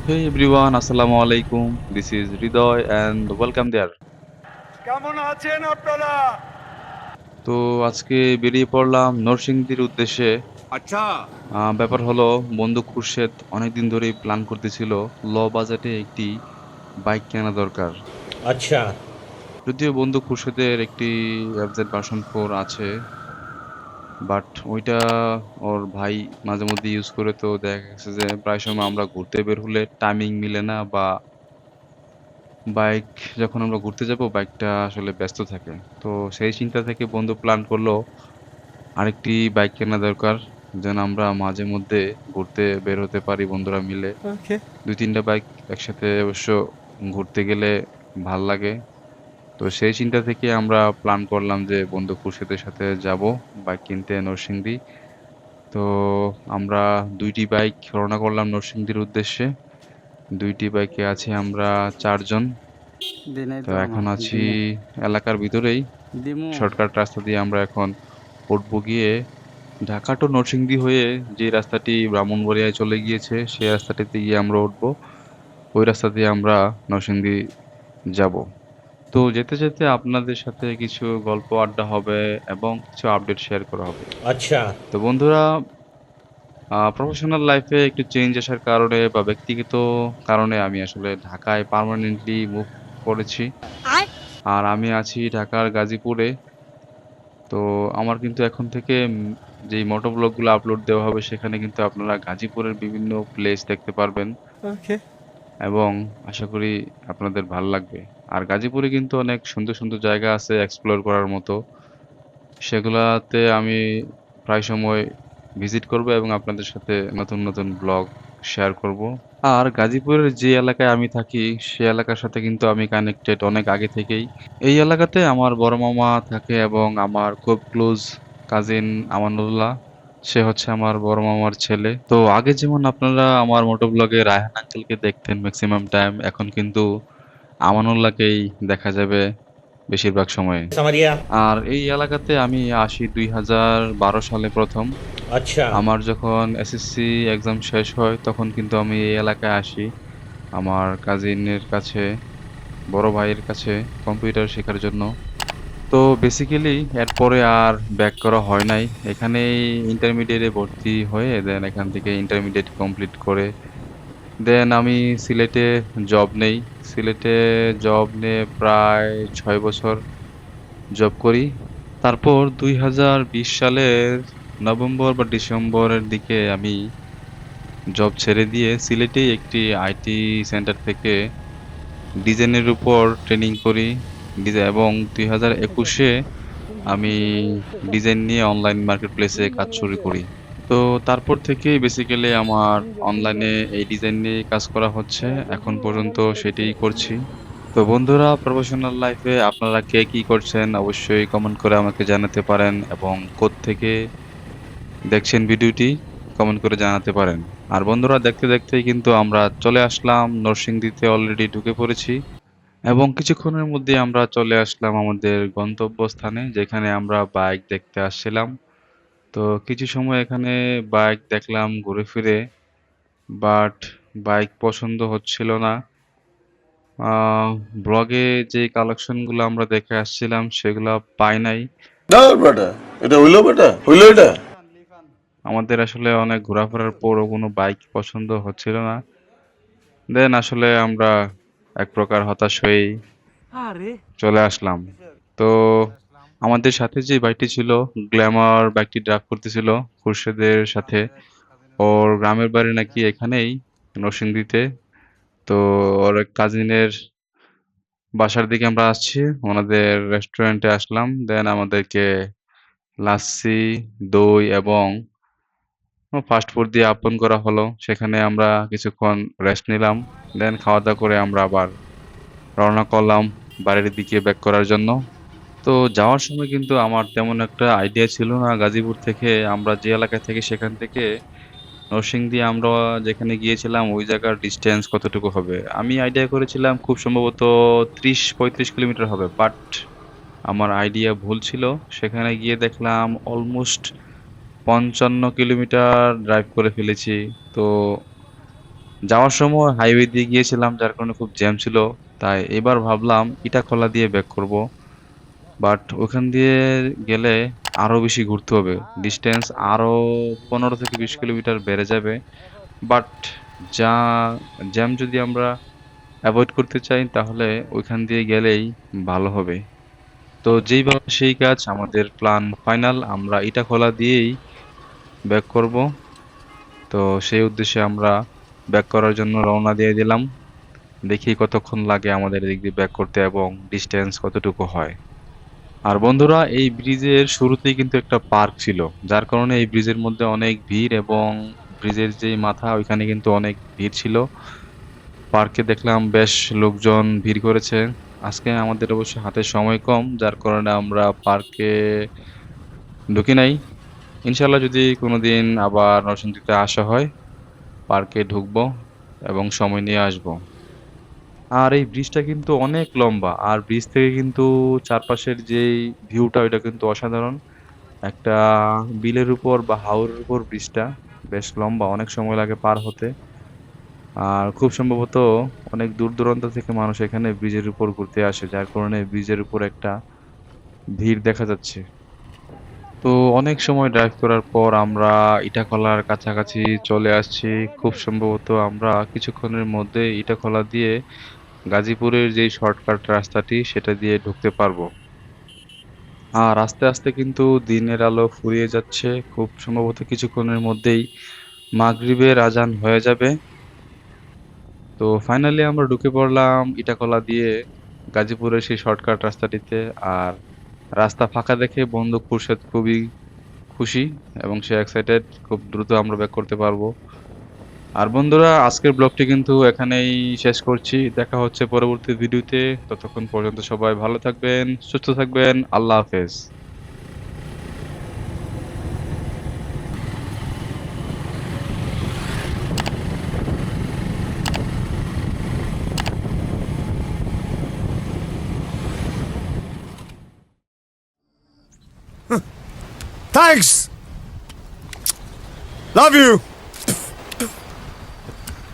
Hey everyone, Assalamu alaikum. This is Ridoy and welcome there. কেমন আছেন আপনারা? তো আজকে বেরিয়ে পড়লাম নরসিংদীর উদ্দেশ্যে। আচ্ছা। ব্যাপার হলো বন্ধু খুরশেদ অনেকদিন ধরেই প্ল্যান করতেছিল লো বাজেটে একটি বাইক কেনা দরকার। আচ্ছা। যদিও বন্ধু খুরশেদের একটি এফজেড ভার্সন 4 আছে। বাট ওইটা ওর ভাই মাঝেমধ্যে ইউজ করে তো দেখা গেছে যে প্রায় সময় আমরা ঘুরতে বের হলে টাইমিং মিলে না বা বাইক যখন আমরা ঘুরতে যাবো বাইকটা আসলে ব্যস্ত থাকে। তো সেই চিন্তা থেকে বন্ধু প্ল্যান করলো আরেকটি বাইক কেনা দরকার। যেন আমরা মাঝে মধ্যে ঘুরতে বের হতে পারি বন্ধুরা মিলে। ওকে। ২-৩ টা বাইক একসাথে অবশ্য ঘুরতে গেলে ভাল লাগে। তো সেই চিন্তা থেকে আমরা প্ল্যান করলাম যে বন্ধু খুরশিদের সাথে যাবো বাইক কিনতে নরসিংদী। তো আমরা ২ টি বাইক রওনা করলাম নরসিংদীর উদ্দেশ্যে। ২ টি বাইকে আছি আমরা ৪ জন। দিনেই তো তো এখন আমার আছি দিমু এলাকার ভিতরেই। দিমু শর্টকাট রাস্তা দিয়ে আমরা এখন উঠবো গিয়ে ঢাকা টু নরসিংদী হয়ে যে রাস্তাটি ব্রাহ্মণবাড়িয়ায় চলে গিয়েছে, সেই রাস্তাটিতে গিয়ে আমরা উঠবো। ওই রাস্তা দিয়ে আমরা নরসিংদী যাবো। তো যেতে, যেতে আপনাদের সাথে কিছু গল্প আড্ডা হবে এবং কিছু আপডেট শেয়ার করা হবে। আচ্ছা। তো বন্ধুরা প্রফেশনাল লাইফে একটু চেঞ্জ আসার কারণে বা ব্যক্তিগত কারণে আমি আসলে ঢাকায় পার্মানেন্টলি মুভ করেছি। আর আমি আছি ঢাকার গাজীপুরে। তো আমার কিন্তু এখন থেকে যেই মোটোব্লগগুলো আপলোড দেওয়া হবে সেখানে কিন্তু আপনারা গাজীপুরের বিভিন্ন প্লেস দেখতে পারবেন ওকে। এবং আশা করি আপনাদের ভাল লাগবে। আর গাজীপুরে কিন্তু অনেক সুন্দর, সুন্দর জায়গা আছে এক্সপ্লোর করার মতো। সেগুলাতে আমি প্রায় সময় ভিজিট করব এবং আপনাদের সাথে নতুন, নতুন ব্লগ শেয়ার করব। আর গাজীপুরের যে এলাকায় আমি থাকি, সে এলাকার সাথে কিন্তু আমি কানেক্টেড অনেক আগে থেকেই। এই এলাকাতে আমার বড় মামা থাকে এবং আমার খুব ক্লোজ কাজিন আমানুল্লাহ। সে হচ্ছে আমার বড় মামার ছেলে। তো আগে যেমন আপনারা আমার মোটোব্লগে রায়হান আঙ্কেলকে দেখতেন মেক্সিমাম টাইম, এখন কিন্তু আমানুল্লাহকেই দেখা যাবে বেশিরভাগ সময়ে। সামারিয়া। আর এই এলাকাতে আমি আসি ২০১২ সালে ১ম। আচ্ছা। আমার যখন এসএসসি এক্সাম শেষ হয় তখন কিন্তু আমি এই এলাকায় আসি। আমার কাজিনের কাছে, বড় ভাইয়ের কাছে কম্পিউটার শেখার জন্য। তো বেসিক্যালি এরপরে আর ব্যাক করা হয় নাই। এখানেই ইন্টারমিডিয়েটে ভর্তি হয়ে দেন এখান থেকে ইন্টারমিডিয়েট কমপ্লিট করে দেন আমি সিলেটে জব নেই। সিলেটে জব নিয়ে প্রায় ৬ বছর জব করি। তারপর ২০২০ সালের নভেম্বর বা ডিসেম্বরের দিকে আমি জব ছেড়ে দিয়ে সিলেটেই একটি আইটি সেন্টার থেকে ডিজাইনের উপর ট্রেনিং করি। এবং ২০২১ এ আমি ডিজাইন নিয়ে অনলাইন মার্কেটপ্লেসে কাজ শুরু করি। তো তারপর থেকেই বেসিক্যালি আমার অনলাইনে এই ডিজাইন নিয়েই কাজ করা হচ্ছে। এখন পর্যন্ত সেটিই করছি। তো বন্ধুরা প্রফেশনাল লাইফে আপনারা কে কি করছেন অবশ্যই কমেন্ট করে আমাকে জানাতে পারেন এবং কোত্থেকে দেখছেন ভিডিওটি কমেন্ট করে জানাতে পারেন। আর বন্ধুরা দেখতে দেখতেই কিন্তু আমরা চলে আসলাম নরসিংদীতে অলরেডি ঢুকে পড়েছি এবং কিছুক্ষণের মধ্যেই আমরা চলে আসলাম আমাদের গন্তব্যস্থানে যেখানে আমরা বাইক দেখতে আসছিলাম। তো কিছু সময় এখানে বাইক দেখলাম ঘুরে ফিরে বাট বাইক পছন্দ হচ্ছিল না। আ ব্লগে যে কালেকশন গুলো আমরা দেখে আসছিলাম সেগুলা পাই নাই। ধুর বেটা, এটা হইলো বেটা, হইলো এটা? আমাদের আসলে অনেক ঘোরাফেরার পরও কোনো বাইক পছন্দ হচ্ছিল না। দেন আসলে আমরা এক প্রকার হতাশ হয়েই চলে আসলাম। তো আমাদের সাথে যে বাইকটি ছিল গ্ল্যামার বাইকটি ড্রাইভ করতেছিল খুরশেদের সাথে। ওর গ্রামের বাড়ি নাকি এখানেই নরসিংদীতে। তো ওর এক কাজিনের বাসার দিকে আমরা আসছি। ওনাদের রেস্টুরেন্টে আসলাম। দেন আমাদেরকে লাচ্ছি, দই এবং ফাস্ট ফুড দিয়ে আপ্যায়ন করা হলো। সেখানে আমরা কিছুক্ষণ রেস্ট নিলাম। দেন খাওয়া-দাওয়া করে আমরা আবার রওনা করলাম বাড়ির দিকে ব্যাক করার জন্য। তো যাওয়ার সময় কিন্তু আমার তেমন একটা আইডিয়া ছিল না গাজীপুর থেকে আমরা যে এলাকায় থাকি সেখান থেকে নরসিংদী আমরা যেখানে গিয়েছিলাম ওই জায়গার ডিসট্যান্স কতটুকু হবে। আমি আইডিয়া করেছিলাম খুব সম্ভবত ৩০-৩৫ কিলোমিটার হবে। বাট আমার আইডিয়া ভুল ছিল। সেখানে গিয়ে দেখলাম অলমোস্ট ৫৫ কিলোমিটার ড্রাইভ করে ফেলেছি। তো যাওয়ার সময় হাইওয়ে দিয়ে গিয়েছিলাম যার কারণে খুব জ্যাম ছিল। তাই এবার ভাবলাম ইটাখোলা দিয়ে ব্যাক করব। বাট ওখান দিয়ে গেলে আরো বেশি ঘুরতে হবে। ডিসটেন্স আরো 15 থেকে 20 কিলোমিটার বেড়ে যাবে। বাট যা জ্যাম যদি আমরা এভয়েড করতে চাই তাহলে ওইখান দিয়ে গেলেই ভালো হবে। তো যেই ভাবা সেই কাজ, আমাদের প্ল্যান ফাইনাল, আমরা ইটাখোলা দিয়েই ব্যাক করব। তো সেই উদ্দেশ্যে আমরা ব্যাক করার জন্য রওনা দিয়ে দিলাম। দেখি কতক্ষণ লাগে আমাদের এদিক দিয়ে ব্যাক করতে এবং ডিসটেন্স কতটুকু হয়। আর বন্ধুরা, এই ব্রিজের শুরুতেই কিন্তু একটা পার্ক ছিল, যার কারণে এই ব্রিজের মধ্যে অনেক ভিড় এবং ব্রিজের যেই মাথা ওইখানে কিন্তু অনেক ভিড় ছিল। পার্কে দেখলাম বেশ লোকজন ভিড় করেছে। আজকে আমাদের অবশ্য হাতে সময় কম, যার কারণে আমরা পার্কে ঢুকি নাই। ইনশাল্লাহ যদি কোনোদিন আবার নরসিংদীতে আসা হয় পার্কে ঢুকবো এবং সময় নিয়ে আসবো। আর এই ব্রিজটা কিন্তু অনেক লম্বা, আর ব্রিজ থেকে কিন্তু চারপাশের যেই ভিউটা ওইটা কিন্তু অসাধারণ। একটা বিলের উপর বা হাওরের উপর ব্রিজটা বেশ লম্বা, অনেক সময় লাগে পার হতে। আর খুব সম্ভবত অনেক দূর দূরান্ত থেকে মানুষ এখানে ব্রিজের উপর ঘুরতে আসে, যার কারণে ব্রিজের উপর একটা ভিড় দেখা যাচ্ছে। তো অনেক সময় ড্রাইভ করার পর আমরা ইটাখলার কাছাকাছি চলে আসছি। খুব সম্ভবত আমরা কিছুক্ষণের মধ্যে ইটাখলা দিয়ে গাজীপুরের যেই শর্টকাট রাস্তাটি সেটা দিয়ে ঢুকতে পারবো। আর আস্তে আস্তে কিন্তু দিনের আলো ফুরিয়ে যাচ্ছে। খুব সম্ভবত কিছুক্ষণের মধ্যেই মাগরিবের আজান হয়ে যাবে। তো ফাইনালি আমরা ঢুকে পড়লাম ইটাখলা দিয়ে গাজীপুরের সেই শর্টকাট রাস্তাটিতে। আর রাস্তা ফাঁকা দেখে বন্ধু খুরশেদ খুবই খুশি এবং সে এক্সাইটেড, খুব দ্রুত আমরা ব্যাক করতে পারবো। আর বন্ধুরা, আজকের ব্লগটি কিন্তু এখানেই শেষ করছি। দেখা হচ্ছে পরবর্তী ভিডিওতে। ততক্ষণ পর্যন্ত সবাই ভালো থাকবেন, সুস্থ থাকবেন। আল্লাহ হাফেজ। Thanks. Love you.